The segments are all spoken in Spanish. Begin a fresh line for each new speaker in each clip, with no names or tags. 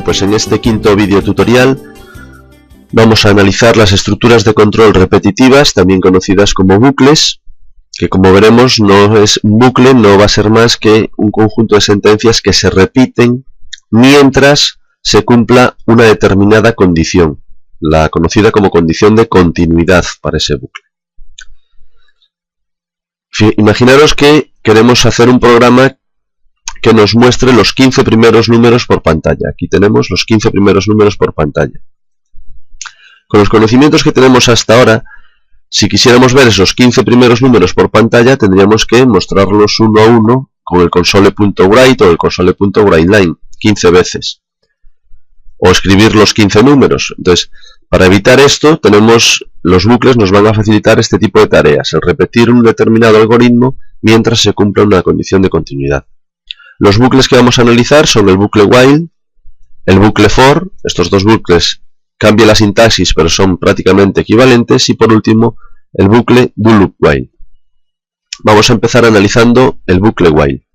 Pues en este quinto vídeo tutorial vamos a analizar las estructuras de control repetitivas, también conocidas como bucles, que como veremos no es un bucle, no va a ser más que un conjunto de sentencias que se repiten mientras se cumpla una determinada condición, la conocida como condición de continuidad para ese bucle. Imaginaros que queremos hacer un programa que nos muestre los 15 primeros números por pantalla. Aquí tenemos los 15 primeros números por pantalla. Con los conocimientos que tenemos hasta ahora, si quisiéramos ver esos 15 primeros números por pantalla, tendríamos que mostrarlos uno a uno con el console.write o el console.writeLine 15 veces. O escribir los 15 números. Entonces, para evitar esto, los bucles nos van a facilitar este tipo de tareas, el repetir un determinado algoritmo mientras se cumpla una condición de continuidad. Los bucles que vamos a analizar son el bucle while, el bucle for, estos dos bucles cambia la sintaxis pero son prácticamente equivalentes, y por último el bucle do loop while. Vamos a empezar analizando el bucle while.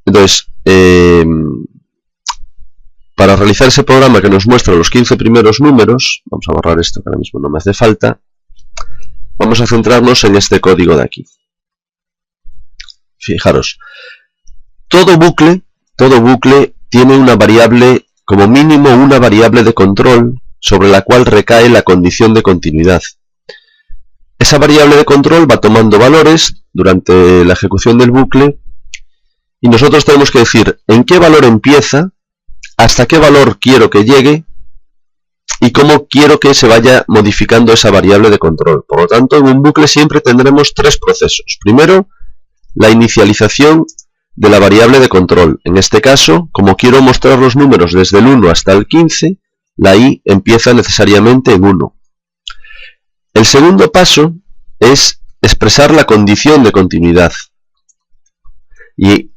Entonces, para realizar ese programa que nos muestra los 15 primeros números, vamos a borrar esto que ahora mismo no me hace falta, vamos a centrarnos en este código de aquí. Fijaros, todo bucle tiene una variable, como mínimo una variable de control sobre la cual recae la condición de continuidad. Esa variable de control va tomando valores durante la ejecución del bucle y nosotros tenemos que decir en qué valor empieza, hasta qué valor quiero que llegue y cómo quiero que se vaya modificando esa variable de control. Por lo tanto, en un bucle siempre tendremos tres procesos. Primero, la inicialización de la variable de control. En este caso, como quiero mostrar los números desde el 1 hasta el 15, la i empieza necesariamente en 1. El segundo paso es expresar la condición de continuidad. Y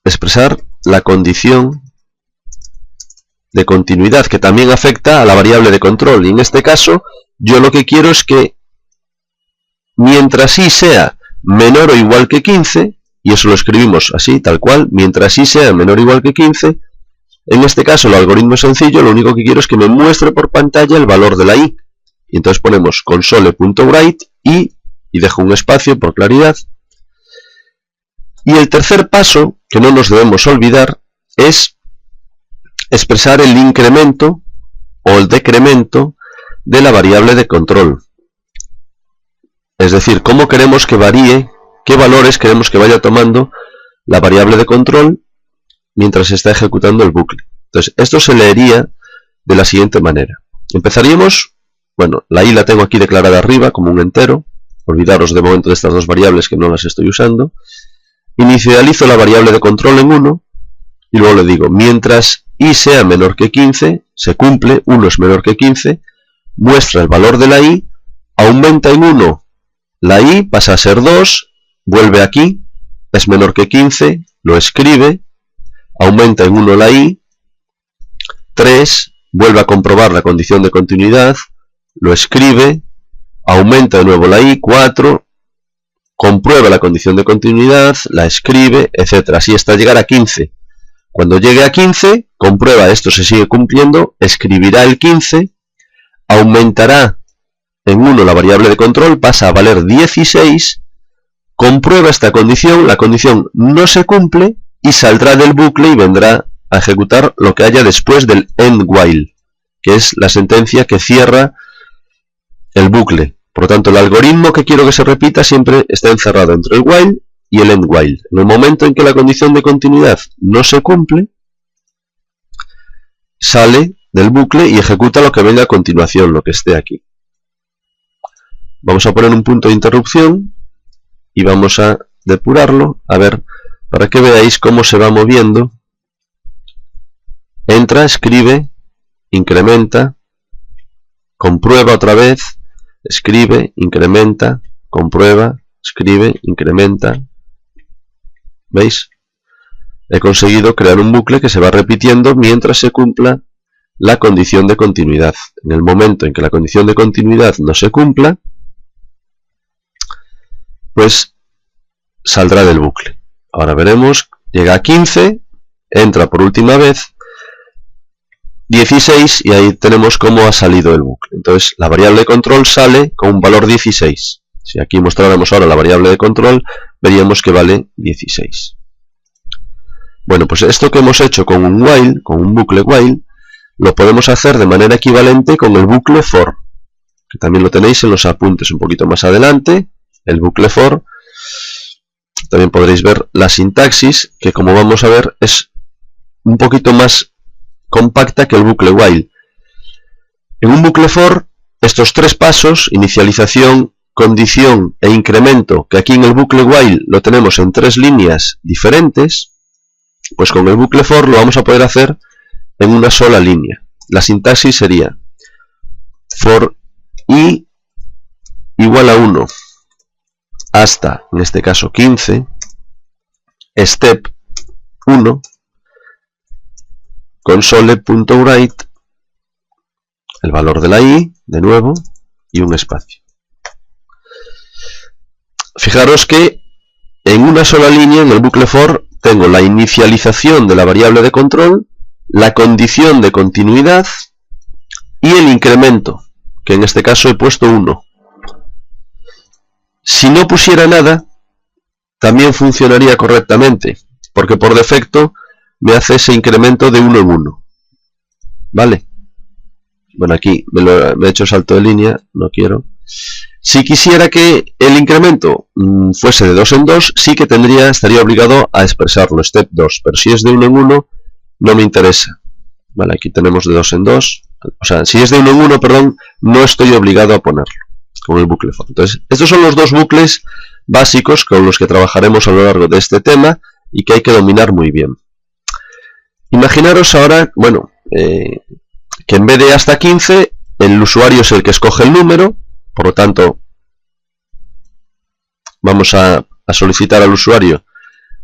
expresar la condición de continuidad, que también afecta a la variable de control. Y en este caso, yo lo que quiero es que mientras i sea menor o igual que 15, y eso lo escribimos así, tal cual, mientras i sea menor o igual que 15, en este caso el algoritmo es sencillo, lo único que quiero es que me muestre por pantalla el valor de la i. Y entonces ponemos console.write y dejo un espacio por claridad. Y el tercer paso, que no nos debemos olvidar, es expresar el incremento o el decremento de la variable de control. Es decir, cómo queremos que varíe, qué valores queremos que vaya tomando la variable de control mientras se está ejecutando el bucle. Entonces, esto se leería de la siguiente manera. Empezaríamos, bueno, la i la tengo aquí declarada arriba como un entero. Olvidaros de momento de estas dos variables que no las estoy usando. Inicializo la variable de control en 1 y luego le digo, mientras i sea menor que 15, se cumple, 1 es menor que 15, muestra el valor de la i, aumenta en 1 la i, pasa a ser 2, vuelve aquí, es menor que 15, lo escribe, aumenta en 1 la i, 3, vuelve a comprobar la condición de continuidad, lo escribe, aumenta de nuevo la i, 4, comprueba la condición de continuidad, la escribe, etc. Así hasta llegar a 15. Cuando llegue a 15, comprueba esto se sigue cumpliendo, escribirá el 15, aumentará en 1 la variable de control, pasa a valer 16, comprueba esta condición, la condición no se cumple y saldrá del bucle y vendrá a ejecutar lo que haya después del end while, que es la sentencia que cierra el bucle. Por lo tanto, el algoritmo que quiero que se repita siempre está encerrado entre el while y el end while. En el momento en que la condición de continuidad no se cumple, sale del bucle y ejecuta lo que venga a continuación, lo que esté aquí. Vamos a poner un punto de interrupción y vamos a depurarlo, a ver, para que veáis cómo se va moviendo. Entra, escribe, incrementa, comprueba otra vez, escribe, incrementa, comprueba, escribe, incrementa. ¿Veis? He conseguido crear un bucle que se va repitiendo mientras se cumpla la condición de continuidad. En el momento en que la condición de continuidad no se cumpla, pues saldrá del bucle. Ahora veremos, llega a 15, entra por última vez, 16, y ahí tenemos cómo ha salido el bucle. Entonces la variable de control sale con un valor 16. Si aquí mostráramos ahora la variable de control, veríamos que vale 16. Bueno, pues esto que hemos hecho con un while, con un bucle while, lo podemos hacer de manera equivalente con el bucle for, que también lo tenéis en los apuntes un poquito más adelante. El bucle for, también podréis ver la sintaxis, que como vamos a ver es un poquito más compacta que el bucle while. En un bucle for, estos tres pasos, inicialización, condición e incremento, que aquí en el bucle while lo tenemos en tres líneas diferentes, pues con el bucle for lo vamos a poder hacer en una sola línea. La sintaxis sería for i igual a 1 hasta, en este caso, 15, step 1, console.write, el valor de la i, de nuevo, y un espacio. Fijaros que en una sola línea, en el bucle for, tengo la inicialización de la variable de control, la condición de continuidad y el incremento, que en este caso he puesto 1. Si no pusiera nada, también funcionaría correctamente, porque por defecto me hace ese incremento de 1 en 1. ¿Vale? Bueno, aquí me he hecho salto de línea, no quiero. Si quisiera que el incremento fuese de 2 en 2, sí que estaría obligado a expresarlo, step 2, pero si es de 1 en 1, no me interesa. Vale, aquí tenemos de 2 en 2, o sea, si es de 1 en 1, perdón, no estoy obligado a ponerlo con el bucle for. Entonces, estos son los dos bucles básicos con los que trabajaremos a lo largo de este tema y que hay que dominar muy bien. Imaginaros ahora, bueno, que en vez de hasta 15, el usuario es el que escoge el número. Por lo tanto, vamos a solicitar al usuario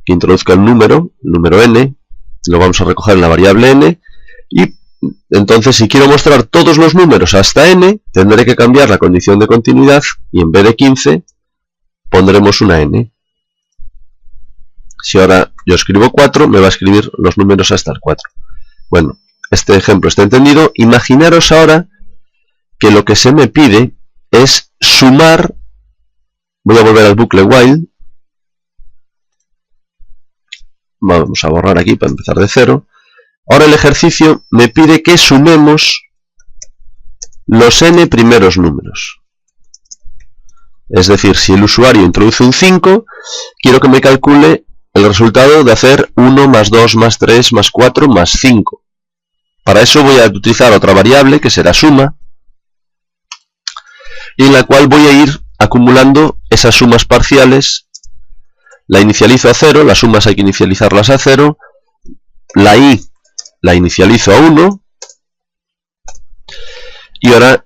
que introduzca el número n, lo vamos a recoger en la variable n, y entonces si quiero mostrar todos los números hasta n, tendré que cambiar la condición de continuidad y en vez de 15 pondremos una n. Si ahora yo escribo 4, me va a escribir los números hasta el 4. Bueno, este ejemplo está entendido. Imaginaros ahora que lo que se me pide es sumar, voy a volver al bucle while, vamos a borrar aquí para empezar de cero. Ahora el ejercicio me pide que sumemos los n primeros números. Es decir, si el usuario introduce un 5, quiero que me calcule el resultado de hacer 1 más 2 más 3 más 4 más 5. Para eso voy a utilizar otra variable que será suma, y en la cual voy a ir acumulando esas sumas parciales. La inicializo a 0, las sumas hay que inicializarlas a 0, la i la inicializo a 1, y ahora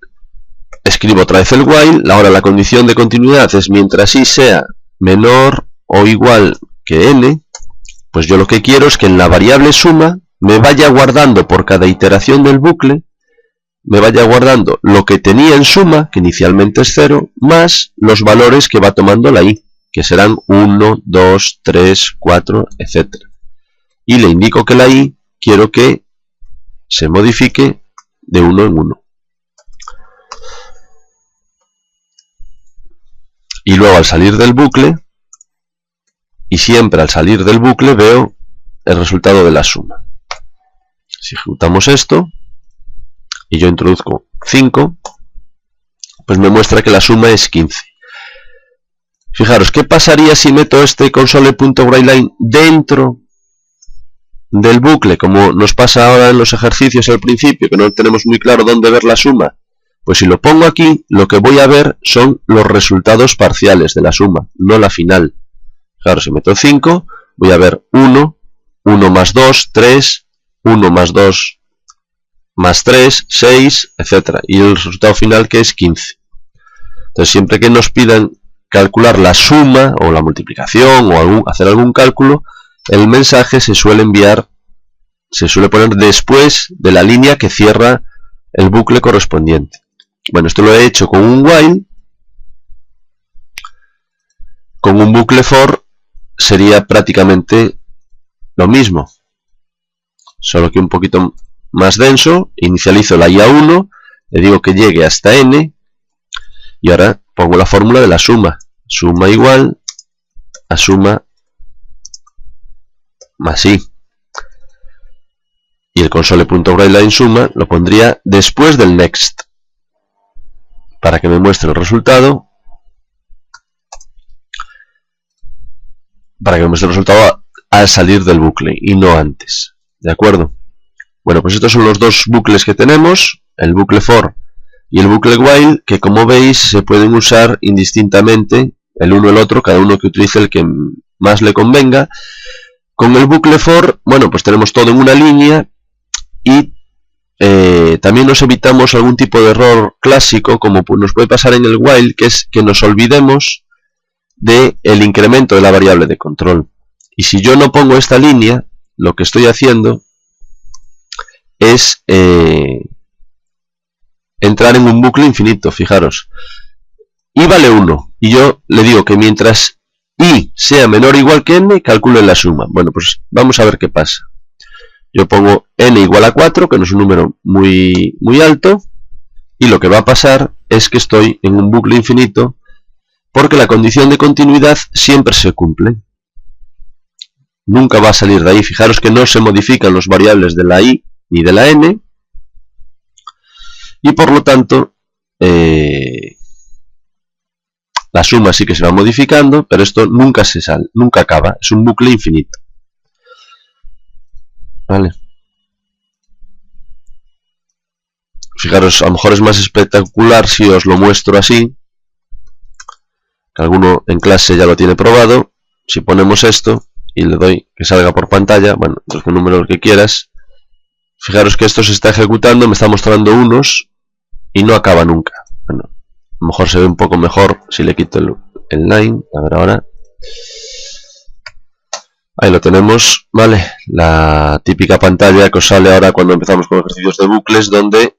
escribo otra vez el while. Ahora la condición de continuidad es mientras i sea menor o igual que n, pues yo lo que quiero es que en la variable suma me vaya guardando por cada iteración del bucle, me vaya guardando lo que tenía en suma, que inicialmente es 0, más los valores que va tomando la i, que serán 1, 2, 3, 4, etc. Y le indico que la i quiero que se modifique de 1 en 1. Y luego al salir del bucle, y siempre al salir del bucle veo el resultado de la suma. Si ejecutamos esto, y yo introduzco 5, pues me muestra que la suma es 15. Fijaros, ¿qué pasaría si meto este console.writeLine dentro del bucle, como nos pasa ahora en los ejercicios al principio, que no tenemos muy claro dónde ver la suma? Pues si lo pongo aquí, lo que voy a ver son los resultados parciales de la suma, no la final. Fijaros, si meto 5, voy a ver 1, 1 más 2, 3, 1 más 2 más 3, 6, etc. Y el resultado final que es 15. Entonces siempre que nos pidan calcular la suma o la multiplicación o hacer algún cálculo, el mensaje se suele enviar, se suele poner después de la línea que cierra el bucle correspondiente. Bueno, esto lo he hecho con un while. Con un bucle for sería prácticamente lo mismo. solo que un poquito más denso. Inicializo la i a 1, le digo que llegue hasta n, y ahora pongo la fórmula de la suma. Suma igual a suma más i. Y el console.writeline suma lo pondría después del next, para que me muestre el resultado. Para que me muestre el resultado al salir del bucle y no antes. ¿De acuerdo? Bueno, pues estos son los dos bucles que tenemos, el bucle for y el bucle while, que como veis se pueden usar indistintamente el uno y el otro, cada uno que utilice el que más le convenga. Con el bucle for, bueno, pues tenemos todo en una línea y también nos evitamos algún tipo de error clásico, como nos puede pasar en el while, que es que nos olvidemos del incremento de la variable de control. Y si yo no pongo esta línea, lo que estoy haciendo es entrar en un bucle infinito. Fijaros, i vale 1 y yo le digo que mientras i sea menor o igual que n, calcule la suma. Bueno, pues vamos a ver qué pasa. Yo pongo n igual a 4, que no es un número muy alto, y lo que va a pasar es que estoy en un bucle infinito, porque la condición de continuidad siempre se cumple. Nunca va a salir de ahí. Fijaros que no se modifican los variables de la i ni de la n, y por lo tanto la suma sí que se va modificando, pero esto nunca se sale, nunca acaba, es un bucle infinito. ¿Vale? Fijaros, a lo mejor es más espectacular si os lo muestro así, que alguno en clase ya lo tiene probado. Si ponemos esto y le doy que salga por pantalla, bueno, pues el número que quieras, fijaros que esto se está ejecutando, me está mostrando unos y no acaba nunca. Bueno, a lo mejor se ve un poco mejor si le quito el line. A ver ahora. Ahí lo tenemos, ¿vale? La típica pantalla que os sale ahora cuando empezamos con ejercicios de bucles, donde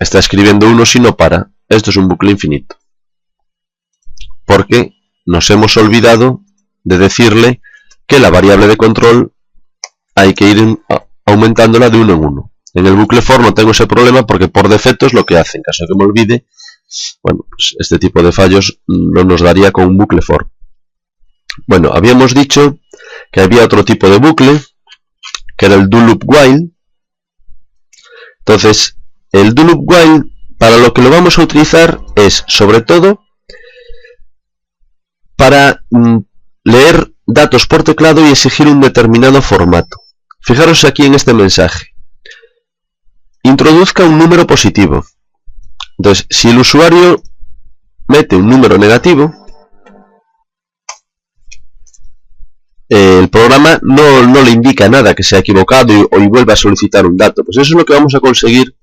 está escribiendo unos y no para. Esto es un bucle infinito, porque nos hemos olvidado de decirle que la variable de control hay que ir aumentándola de uno en uno. En el bucle for no tengo ese problema, porque por defecto es lo que hace. En caso de que me olvide, bueno, pues este tipo de fallos no nos daría con un bucle for. Bueno, habíamos dicho que había otro tipo de bucle, que era el do loop while. Entonces, el do loop while, para lo que lo vamos a utilizar es, sobre todo, para leer datos por teclado y exigir un determinado formato. Fijaros aquí en este mensaje. Introduzca un número positivo. Entonces, si el usuario mete un número negativo, el programa no le indica nada, que se ha equivocado y vuelve a solicitar un dato. Pues eso es lo que vamos a conseguir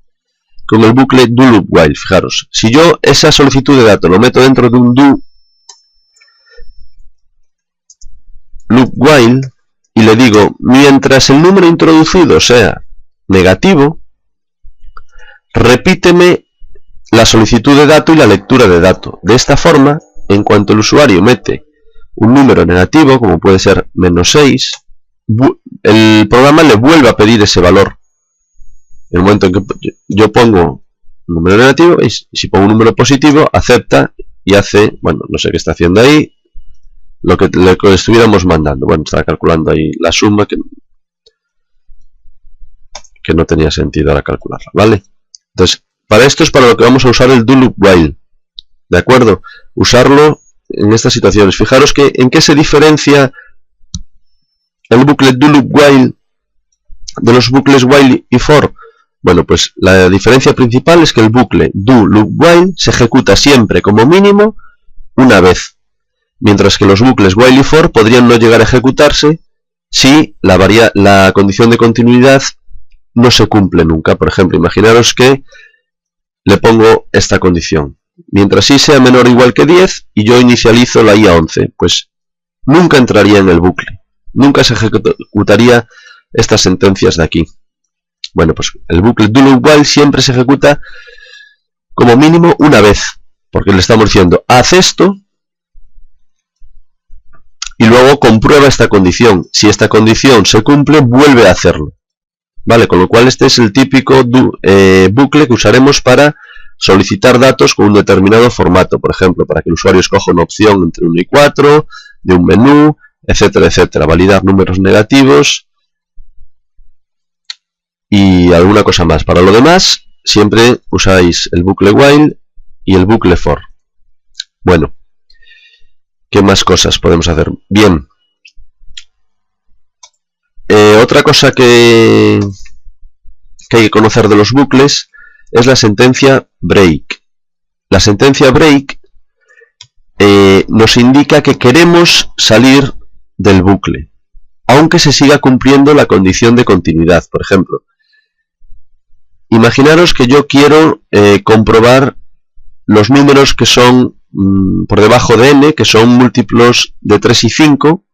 con el bucle do loop while. Fijaros, si yo esa solicitud de dato lo meto dentro de un do loop while y le digo, mientras el número introducido sea negativo, repíteme la solicitud de dato y la lectura de dato. De esta forma, en cuanto el usuario mete un número negativo, como puede ser -6, el programa le vuelve a pedir ese valor. En el momento en que yo pongo un número negativo, y si pongo un número positivo, acepta y hace, bueno, no sé qué está haciendo ahí, lo que le estuviéramos mandando. Bueno, estaba calculando ahí la suma que no tenía sentido ahora calcularla, ¿vale? Entonces, para esto es para lo que vamos a usar el do loop while, ¿de acuerdo? Usarlo en estas situaciones. Fijaros que en qué se diferencia el bucle do loop while de los bucles while y for. Bueno, pues la diferencia principal es que el bucle do loop while se ejecuta siempre como mínimo una vez, mientras que los bucles while y for podrían no llegar a ejecutarse si la condición de continuidad no se cumple nunca. Por ejemplo, imaginaros que le pongo esta condición: mientras i sea menor o igual que 10 y yo inicializo la i a 11, pues nunca entraría en el bucle, nunca se ejecutaría estas sentencias de aquí. Bueno, pues el bucle do loop while siempre se ejecuta como mínimo una vez, porque le estamos diciendo, haz esto y luego comprueba esta condición. Si esta condición se cumple, vuelve a hacerlo. Vale, con lo cual este es el típico bucle que usaremos para solicitar datos con un determinado formato, por ejemplo, para que el usuario escoja una opción entre 1 y 4, de un menú, etcétera, etcétera. Validar números negativos y alguna cosa más. Para lo demás, siempre usáis el bucle while y el bucle for. Bueno, ¿qué más cosas podemos hacer? Bien. Otra cosa que hay que conocer de los bucles es la sentencia break. La sentencia break nos indica que queremos salir del bucle, aunque se siga cumpliendo la condición de continuidad. Por ejemplo, imaginaros que yo quiero comprobar los números que son por debajo de n, que son múltiplos de 3 y 5,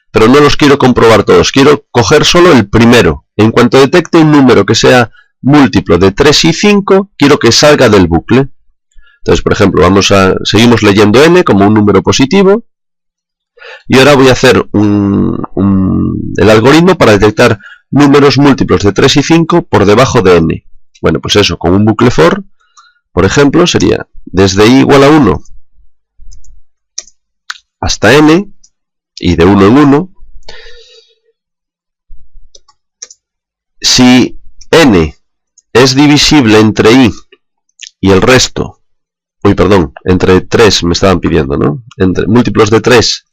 pero no los quiero comprobar todos, quiero coger solo el primero. En cuanto detecte un número que sea múltiplo de 3 y 5, quiero que salga del bucle. Entonces, por ejemplo, seguimos leyendo n como un número positivo, y ahora voy a hacer el algoritmo para detectar números múltiplos de 3 y 5 por debajo de n. Bueno, pues eso, con un bucle for, por ejemplo, sería desde i igual a 1 hasta n, y de 1 en 1, si n es divisible entre i y el resto, entre 3 me estaban pidiendo, ¿no? Entre múltiplos de 3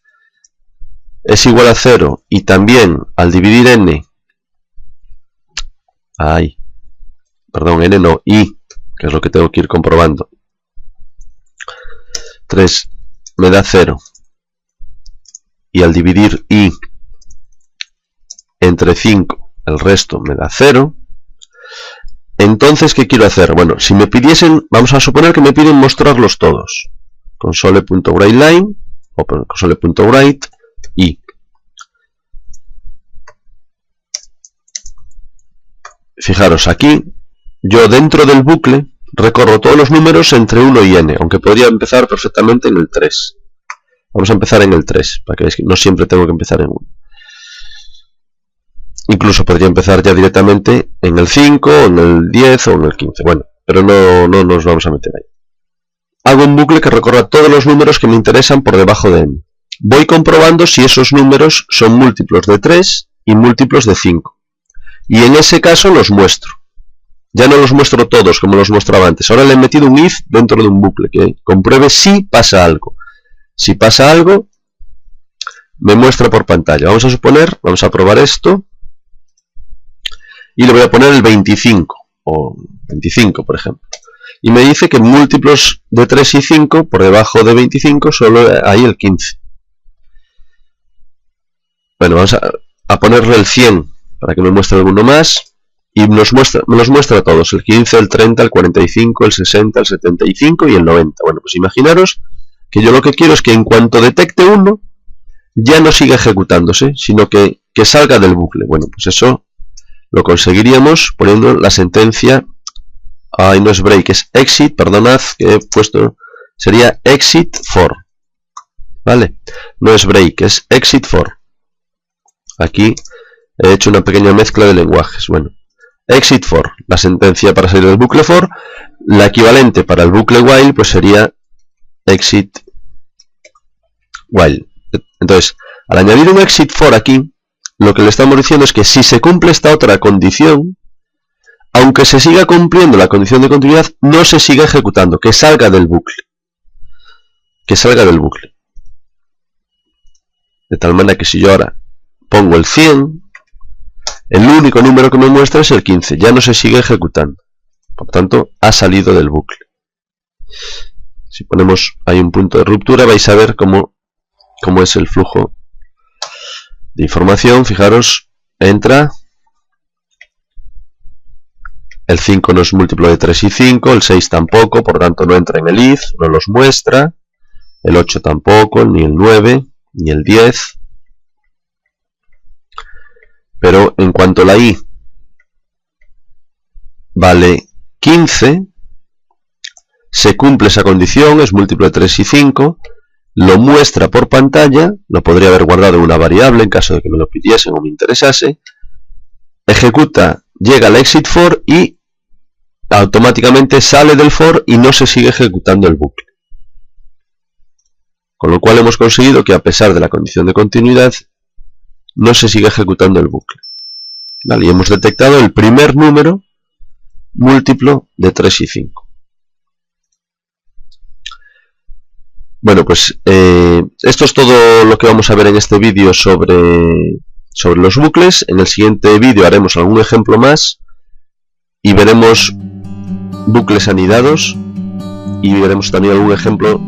es igual a 0 y también al dividir n, n no, i, que es lo que tengo que ir comprobando, 3 me da 0 y al dividir i entre 5 el resto me da 0. Entonces, ¿qué quiero hacer? Bueno, si me pidiesen, vamos a suponer que me piden mostrarlos todos. Console.writeLine o console.write i. Fijaros, aquí yo dentro del bucle recorro todos los números entre 1 y n, aunque podría empezar perfectamente en el 3. Vamos a empezar en el 3, para que veáis que no siempre tengo que empezar en 1. Incluso podría empezar ya directamente en el 5, o en el 10 o en el 15. Bueno, pero no nos vamos a meter ahí. Hago un bucle que recorra todos los números que me interesan por debajo de n. Voy comprobando si esos números son múltiplos de 3 y múltiplos de 5. Y en ese caso los muestro. Ya no los muestro todos como los mostraba antes. Ahora le he metido un if dentro de un bucle que compruebe si pasa algo. Si pasa algo, me muestra por pantalla. Vamos a probar esto. Y le voy a poner el 25, o 25 por ejemplo. Y me dice que múltiplos de 3 y 5, por debajo de 25, solo hay el 15. Bueno, vamos a ponerle el 100 para que me muestre alguno más. Y me los muestra todos, el 15, el 30, el 45, el 60, el 75 y el 90. Bueno, pues imaginaros que yo lo que quiero es que en cuanto detecte uno, ya no siga ejecutándose, sino que salga del bucle. Bueno, pues eso lo conseguiríamos poniendo la sentencia, no es break, es exit, perdonad que he puesto, sería exit for, ¿vale? No es break, es exit for. Aquí he hecho una pequeña mezcla de lenguajes. Bueno, exit for, la sentencia para salir del bucle for. La equivalente para el bucle while pues sería exit while. Entonces, al añadir un exit for aquí, lo que le estamos diciendo es que si se cumple esta otra condición, aunque se siga cumpliendo la condición de continuidad, no se siga ejecutando, que salga del bucle. Que salga del bucle. De tal manera que si yo ahora pongo el 100, el único número que me muestra es el 15, ya no se sigue ejecutando. Por tanto, ha salido del bucle. Si ponemos ahí un punto de ruptura, vais a ver cómo es el flujo de información. Fijaros, entra, el 5 no es múltiplo de 3 y 5, el 6 tampoco, por tanto no entra en el if, no los muestra, el 8 tampoco, ni el 9, ni el 10, pero en cuanto la i vale 15, se cumple esa condición, es múltiplo de 3 y 5, lo muestra por pantalla, lo podría haber guardado en una variable en caso de que me lo pidiesen o me interesase, ejecuta llega al exit for y automáticamente sale del for y no se sigue ejecutando el bucle. Con lo cual hemos conseguido que a pesar de la condición de continuidad no se sigue ejecutando el bucle. Vale, y hemos detectado el primer número múltiplo de 3 y 5. Bueno, pues esto es todo lo que vamos a ver en este vídeo sobre los bucles. En el siguiente vídeo haremos algún ejemplo más y veremos bucles anidados y veremos también algún ejemplo